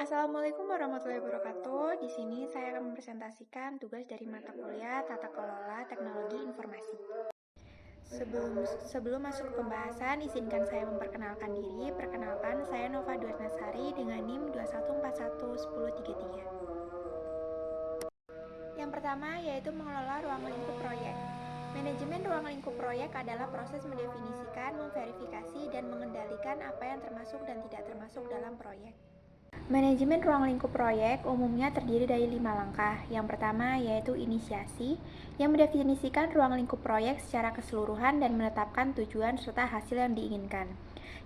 Assalamualaikum warahmatullahi wabarakatuh. Di sini saya akan mempresentasikan tugas dari mata kuliah Tata Kelola Teknologi Informasi. Sebelum masuk ke pembahasan, izinkan saya memperkenalkan diri. Perkenalkan, saya Nova Duarnasari dengan NIM 21411033. Yang pertama yaitu mengelola ruang lingkup proyek. Manajemen ruang lingkup proyek adalah proses mendefinisikan, memverifikasi, dan mengendalikan apa yang termasuk dan tidak termasuk dalam proyek. Manajemen ruang lingkup proyek umumnya terdiri dari 5 langkah. Yang pertama yaitu inisiasi, yang mendefinisikan ruang lingkup proyek secara keseluruhan dan menetapkan tujuan serta hasil yang diinginkan.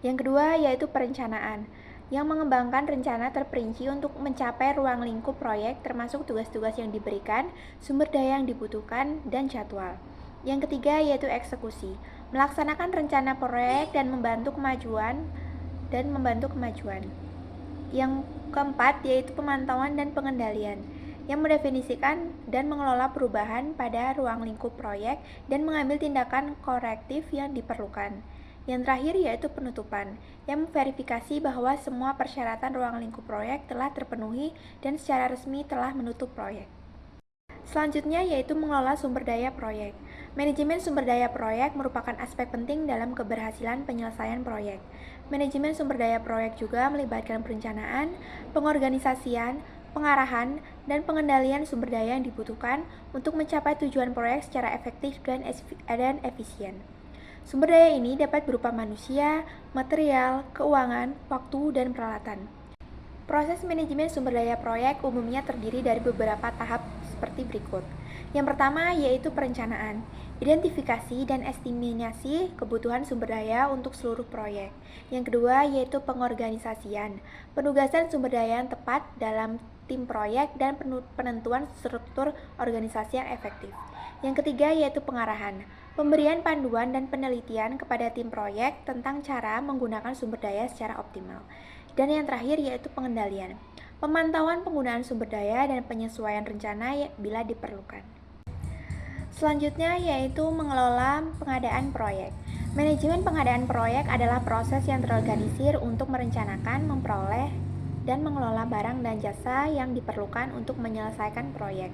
Yang kedua yaitu perencanaan, yang mengembangkan rencana terperinci untuk mencapai ruang lingkup proyek termasuk tugas-tugas yang diberikan, sumber daya yang dibutuhkan, dan jadwal. Yang ketiga yaitu eksekusi, melaksanakan rencana proyek dan membantu kemajuan. Yang keempat yaitu pemantauan dan pengendalian, yang mendefinisikan dan mengelola perubahan pada ruang lingkup proyek dan mengambil tindakan korektif yang diperlukan. Yang terakhir yaitu penutupan, yang memverifikasi bahwa semua persyaratan ruang lingkup proyek telah terpenuhi dan secara resmi telah menutup proyek. Selanjutnya yaitu mengelola sumber daya proyek. Manajemen sumber daya proyek merupakan aspek penting dalam keberhasilan penyelesaian proyek. Manajemen sumber daya proyek juga melibatkan perencanaan, pengorganisasian, pengarahan, dan pengendalian sumber daya yang dibutuhkan untuk mencapai tujuan proyek secara efektif dan efisien. Sumber daya ini dapat berupa manusia, material, keuangan, waktu, dan peralatan. Proses manajemen sumber daya proyek umumnya terdiri dari beberapa tahap seperti berikut. Yang pertama yaitu perencanaan, identifikasi dan estimasi kebutuhan sumber daya untuk seluruh proyek. Yang kedua yaitu pengorganisasian, penugasan sumber daya yang tepat dalam tim proyek dan penentuan struktur organisasi yang efektif. Yang ketiga yaitu pengarahan, pemberian panduan dan penelitian kepada tim proyek tentang cara menggunakan sumber daya secara optimal. Dan yang terakhir yaitu pengendalian, pemantauan penggunaan sumber daya dan penyesuaian rencana bila diperlukan. Selanjutnya yaitu mengelola pengadaan proyek. Manajemen pengadaan proyek adalah proses yang terorganisir untuk merencanakan, memperoleh, dan mengelola barang dan jasa yang diperlukan untuk menyelesaikan proyek.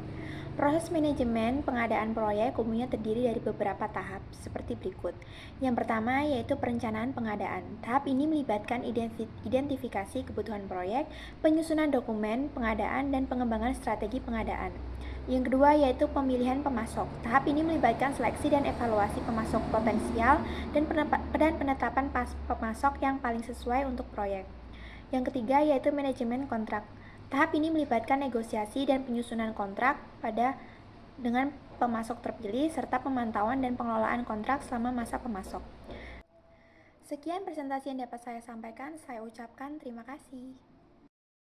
Proses manajemen pengadaan proyek umumnya terdiri dari beberapa tahap, seperti berikut. Yang pertama yaitu perencanaan pengadaan. Tahap ini melibatkan identifikasi kebutuhan proyek, penyusunan dokumen pengadaan, dan pengembangan strategi pengadaan. Yang kedua yaitu pemilihan pemasok. Tahap ini melibatkan seleksi dan evaluasi pemasok potensial dan penetapan pemasok yang paling sesuai untuk proyek. Yang ketiga yaitu manajemen kontrak. Tahap ini melibatkan negosiasi dan penyusunan kontrak dengan pemasok terpilih serta pemantauan dan pengelolaan kontrak selama masa pemasok. Sekian presentasi yang dapat saya sampaikan. Saya ucapkan terima kasih.